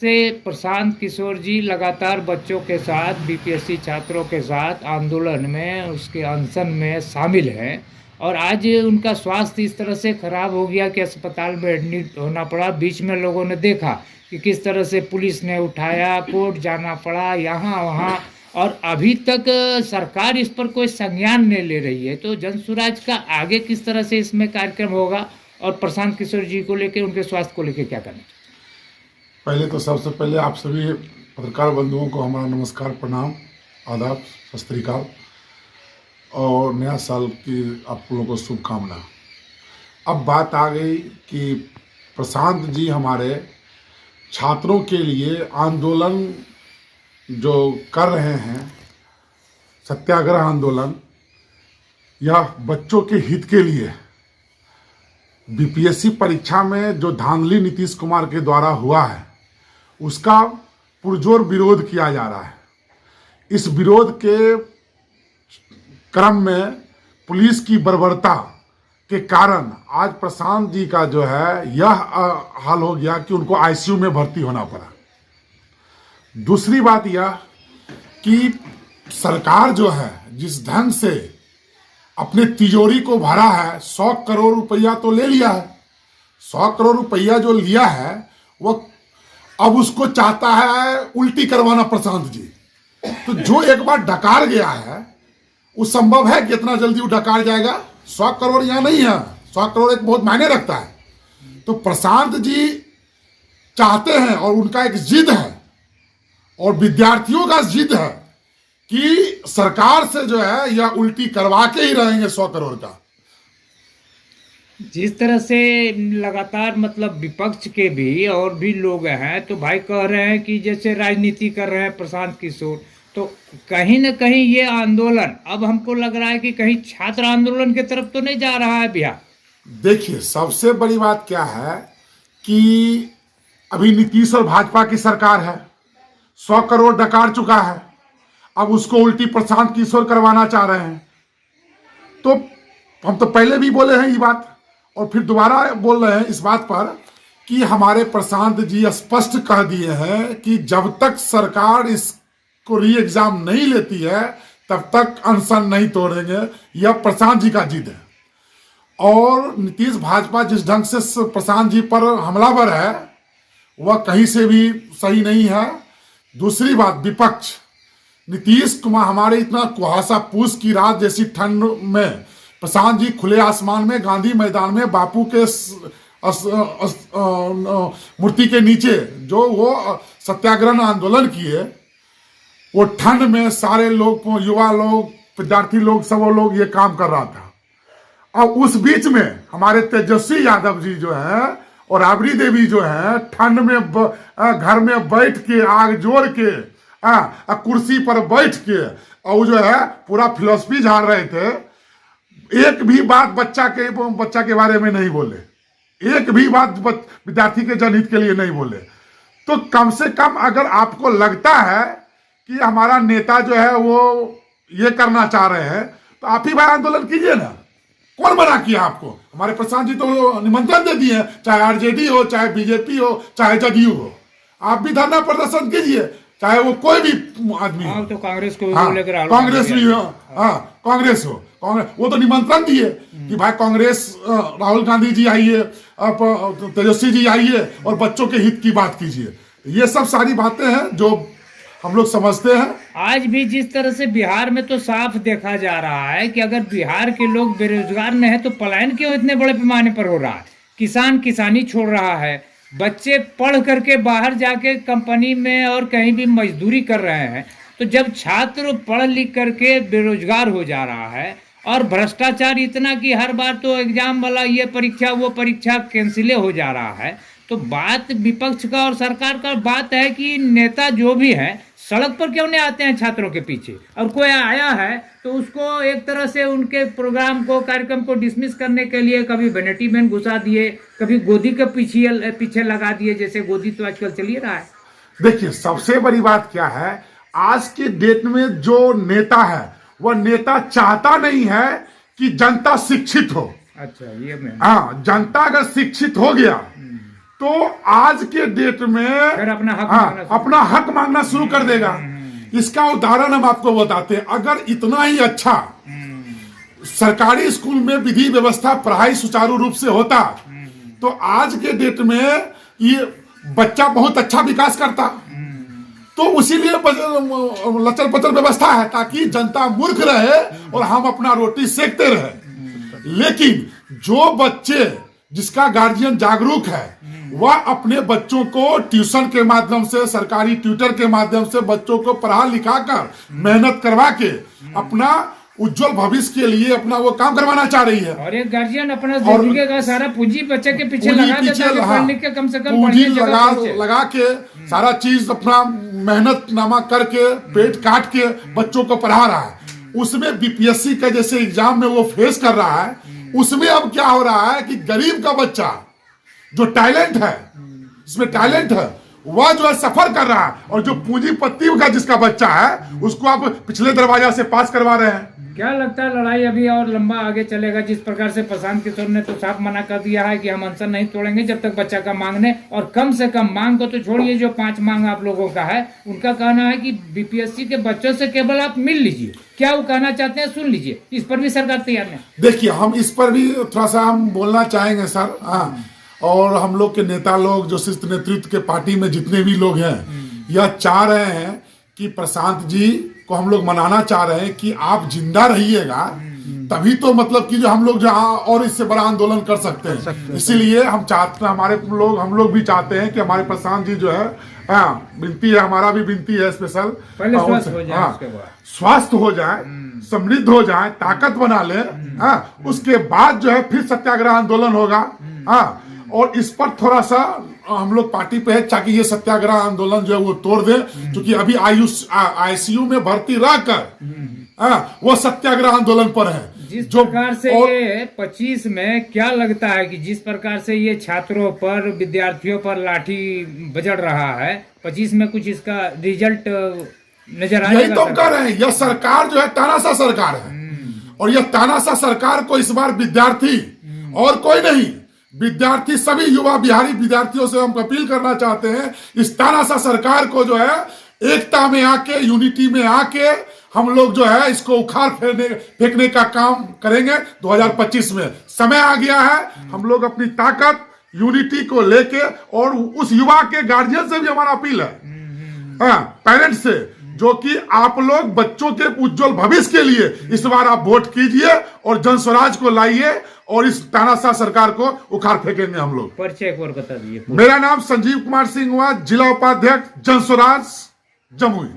से प्रशांत किशोर जी लगातार बच्चों के साथ बीपीएससी छात्रों के साथ आंदोलन में उसके अनशन में शामिल हैं। और आज उनका स्वास्थ्य इस तरह से खराब हो गया कि अस्पताल में एडमिट होना पड़ा। बीच में लोगों ने देखा कि किस तरह से पुलिस ने उठाया, कोर्ट जाना पड़ा, यहाँ वहाँ। और अभी तक सरकार इस पर कोई संज्ञान नहीं ले रही है। तो जनसुराज का आगे किस तरह से इसमें कार्यक्रम होगा और प्रशांत किशोर जी को लेकर, उनके स्वास्थ्य को लेकर क्या करना? पहले तो सबसे पहले आप सभी पत्रकार बंधुओं को हमारा नमस्कार, प्रणाम, आदाब, सत श्री अकाल और नया साल की आप लोगों को शुभकामना। अब बात आ गई कि प्रशांत जी हमारे छात्रों के लिए आंदोलन जो कर रहे हैं, सत्याग्रह आंदोलन, यह बच्चों के हित के लिए बीपीएससी परीक्षा में जो धांधली नीतीश कुमार के द्वारा हुआ है उसका पुरजोर विरोध किया जा रहा है। इस विरोध के क्रम में पुलिस की बर्बरता के कारण आज प्रशांत जी का जो है यह हाल हो गया कि उनको आईसीयू में भर्ती होना पड़ा। दूसरी बात यह कि सरकार जो है जिस ढंग से अपने तिजोरी को भरा है, 100 करोड़ रुपया तो ले लिया है। 100 करोड़ रुपया जो लिया है वो अब उसको चाहता है उल्टी करवाना प्रशांत जी। तो जो एक बार डकार गया है वो संभव है कि इतना जल्दी वो डकार जाएगा? 100 करोड़ यहाँ नहीं है। 100 करोड़ एक बहुत मायने रखता है। तो प्रशांत जी चाहते हैं और उनका एक जिद है और विद्यार्थियों का जिद है कि सरकार से जो है यह उल्टी करवा के ही रहेंगे 100 करोड़ का। जिस तरह से लगातार मतलब विपक्ष के भी और भी लोग हैं तो भाई कह रहे हैं कि जैसे राजनीति कर रहे हैं प्रशांत किशोर, तो कहीं ना कहीं ये आंदोलन अब हमको लग रहा है कि कहीं छात्र आंदोलन की तरफ तो नहीं जा रहा है बिहार। देखिए, सबसे बड़ी बात क्या है कि अभी नीतीश और भाजपा की सरकार है, 100 करोड़ डकार चुका है, अब उसको उल्टी प्रशांत किशोर करवाना चाह रहे हैं। तो हम तो पहले भी बोले हैं ये बात और फिर दोबारा बोल रहे हैं इस बात पर कि हमारे प्रशांत जी स्पष्ट कह दिए हैं कि जब तक सरकार इसको री एग्जाम नहीं लेती है तब तक अनशन नहीं तोड़ेंगे। यह प्रशांत जी का जिद है। और नीतीश भाजपा जिस ढंग से प्रशांत जी पर हमलावर है वह कहीं से भी सही नहीं है। दूसरी बात, विपक्ष, नीतीश कुमार हमारे इतना कुहासा पूस की रात जैसी ठंड में प्रशांत जी खुले आसमान में गांधी मैदान में बापू के मूर्ति के नीचे जो वो सत्याग्रह आंदोलन किए, वो ठंड में सारे लोग, युवा लोग, विद्यार्थी लोग, सब वो लोग ये काम कर रहा था। और उस बीच में हमारे तेजस्वी यादव जी जो है और राबड़ी देवी जो है ठंड में घर में बैठ के आग जोड़ के कुर्सी पर बैठ के और जो है पूरा फिलोसफी झाड़ रहे थे। एक भी बात बच्चा के बारे में नहीं बोले, एक भी बात विद्यार्थी के जनहित के लिए नहीं बोले। तो कम से कम अगर आपको लगता है कि हमारा नेता जो है वो ये करना चाह रहे हैं तो आप ही भाई आंदोलन कीजिए ना। कौन मना किया आपको? हमारे प्रशांत जी तो निमंत्रण दे दिए, चाहे आरजेडी हो, चाहे बीजेपी हो, चाहे जदयू हो, आप भी धरना प्रदर्शन कीजिए, चाहे वो कोई भी आदमी हो। तो कांग्रेस को लेकर कांग्रेस भी हो, कांग्रेस हो, कांग्रेस वो तो निमंत्रण दिए कि भाई कांग्रेस, राहुल गांधी जी आइए, तेजस्वी जी आइए और बच्चों के हित की बात कीजिए। ये सब सारी बातें हैं जो हम लोग समझते हैं। आज भी जिस तरह से बिहार में तो साफ देखा जा रहा है कि अगर बिहार के लोग बेरोजगार न है तो पलायन क्यों इतने बड़े पैमाने पर हो रहा है। किसान किसानी छोड़ रहा है, बच्चे पढ़ करके बाहर जाके कंपनी में और कहीं भी मजदूरी कर रहे हैं। तो जब छात्र पढ़ लिख करके बेरोजगार हो जा रहा है और भ्रष्टाचार इतना कि हर बार तो एग्जाम वाला ये परीक्षा वो परीक्षा कैंसिले हो जा रहा है, तो बात विपक्ष का और सरकार का बात है कि नेता जो भी है सड़क पर क्यों नहीं आते हैं छात्रों के पीछे। और कोई आया है तो उसको एक तरह से उनके प्रोग्राम को, कार्यक्रम को डिसमिस करने के लिए कभी वैनिटी मैन घुसा दिए, कभी गोदी के पीछे लगा दिए, जैसे गोदी तो आजकल चल ही रहा है। देखिए, सबसे बड़ी बात क्या है, आज के डेट में जो नेता है वह नेता चाहता नहीं है कि जनता शिक्षित हो। अच्छा, ये मैं हाँ, जनता अगर शिक्षित हो गया तो आज के डेट में फिर अपना हक मांगना शुरू अपना हक मांगना शुरू कर देगा। इसका उदाहरण हम आपको बताते हैं। अगर इतना ही अच्छा सरकारी स्कूल में विधि व्यवस्था पढ़ाई सुचारू रूप से होता तो आज के डेट में ये बच्चा बहुत अच्छा विकास करता। तो उसीलिए लचर पचर व्यवस्था है ताकि जनता मूर्ख रहे और हम अपना रोटी सेकते रहे। लेकिन जो बच्चे जिसका गार्जियन जागरूक है वह अपने बच्चों को ट्यूशन के माध्यम से, सरकारी ट्यूटर के माध्यम से बच्चों को पढ़ा लिखा कर मेहनत करवा के अपना उज्जवल भविष्य के लिए अपना वो काम करवाना चाह रही है। और एक गार्जियन अपना जिंदगी का सारा पूंजी बच्चे के पीछे लगा देता है कि पढ़ लिख के कम से कम पूंजी बढ़िया जगह पहुंचे। लगा के सारा चीज अपना मेहनत नामा करके पेट काट के बच्चों को पढ़ा रहा है। उसमें बीपीएससी का जैसे एग्जाम में वो फेस कर रहा है, उसमें अब क्या हो रहा है कि गरीब का बच्चा जो टैलेंट है, जिसमें टैलेंट है, वह जो है सफर कर रहा है, और जो पूंजीपति का जिसका बच्चा है उसको आप पिछले दरवाजा से पास करवा रहे हैं। क्या लगता है लड़ाई अभी और लंबा आगे चलेगा? जिस प्रकार से प्रशांत किशोर ने तो साफ मना कर दिया है कि हम अनशन नहीं तोड़ेंगे जब तक बच्चा का मांगने, और कम से कम मांग को तो छोड़िए, जो 5 मांग आप लोगों का है उनका कहना है कि बीपीएससी के बच्चों से केवल आप मिल लीजिए। क्या वो कहना चाहते हैं सुन लीजिए। इस पर भी सरकार तैयार नहीं। देखिए, हम इस पर भी थोड़ा सा हम बोलना चाहेंगे सर। हाँ, और हम लोग के नेता लोग जो शीर्ष नेतृत्व के पार्टी में जितने भी लोग हैं यह चाह रहे हैं कि प्रशांत जी को हम लोग मनाना चाह रहे हैं कि आप जिंदा रहिएगा, तभी तो मतलब कि जो हम लोग जहाँ और इससे बड़ा आंदोलन कर सकते हैं। इसीलिए हम चाहते हैं, हम लोग भी चाहते हैं कि हमारे प्रशांत जी जो है, विनती है, हमारा भी विनती है स्पेशल, स्वास्थ्य हो जाए, समृद्ध हो जाए, ताकत बना ले, उसके बाद जो है फिर सत्याग्रह आंदोलन होगा। और इस पर थोड़ा सा हम लोग पार्टी पे है ताकि ये सत्याग्रह आंदोलन जो है वो तोड़ दे, क्योंकि अभी आईसीयू में भर्ती रहकर वो सत्याग्रह आंदोलन पर है। जिस प्रकार से ये 25 में क्या लगता है कि जिस प्रकार से ये छात्रों पर, विद्यार्थियों पर लाठी बजड़ रहा है, 25 में कुछ इसका रिजल्ट नजर आएगा? यही तो हम कह रहे हैं, यह सरकार जो है तानाशाह सरकार है, और यह तानाशाह सरकार को इस बार विद्यार्थी और कोई नहीं, विद्यार्थी सभी युवा बिहारी विद्यार्थियों से हम अपील करना चाहते हैं, इस तानाशाह सरकार को जो है एकता में आके, यूनिटी में आके हम लोग जो है इसको उखाड़ फेंकने का काम करेंगे। 2025 में समय आ गया है, हम लोग अपनी ताकत, यूनिटी को लेके, और उस युवा के गार्जियन से भी हमारा अपील है, पेरेंट्स से, जो कि आप लोग बच्चों के उज्जवल भविष्य के लिए इस बार आप वोट कीजिए और जन स्वराज को लाइए, और इस तानाशाह सरकार को उखाड़ फेंकेंगे हम लोग। परिचय एक बार बता दीजिए। मेरा नाम संजीव कुमार सिंह हुआ, जिला उपाध्यक्ष जन स्वराज जमुई।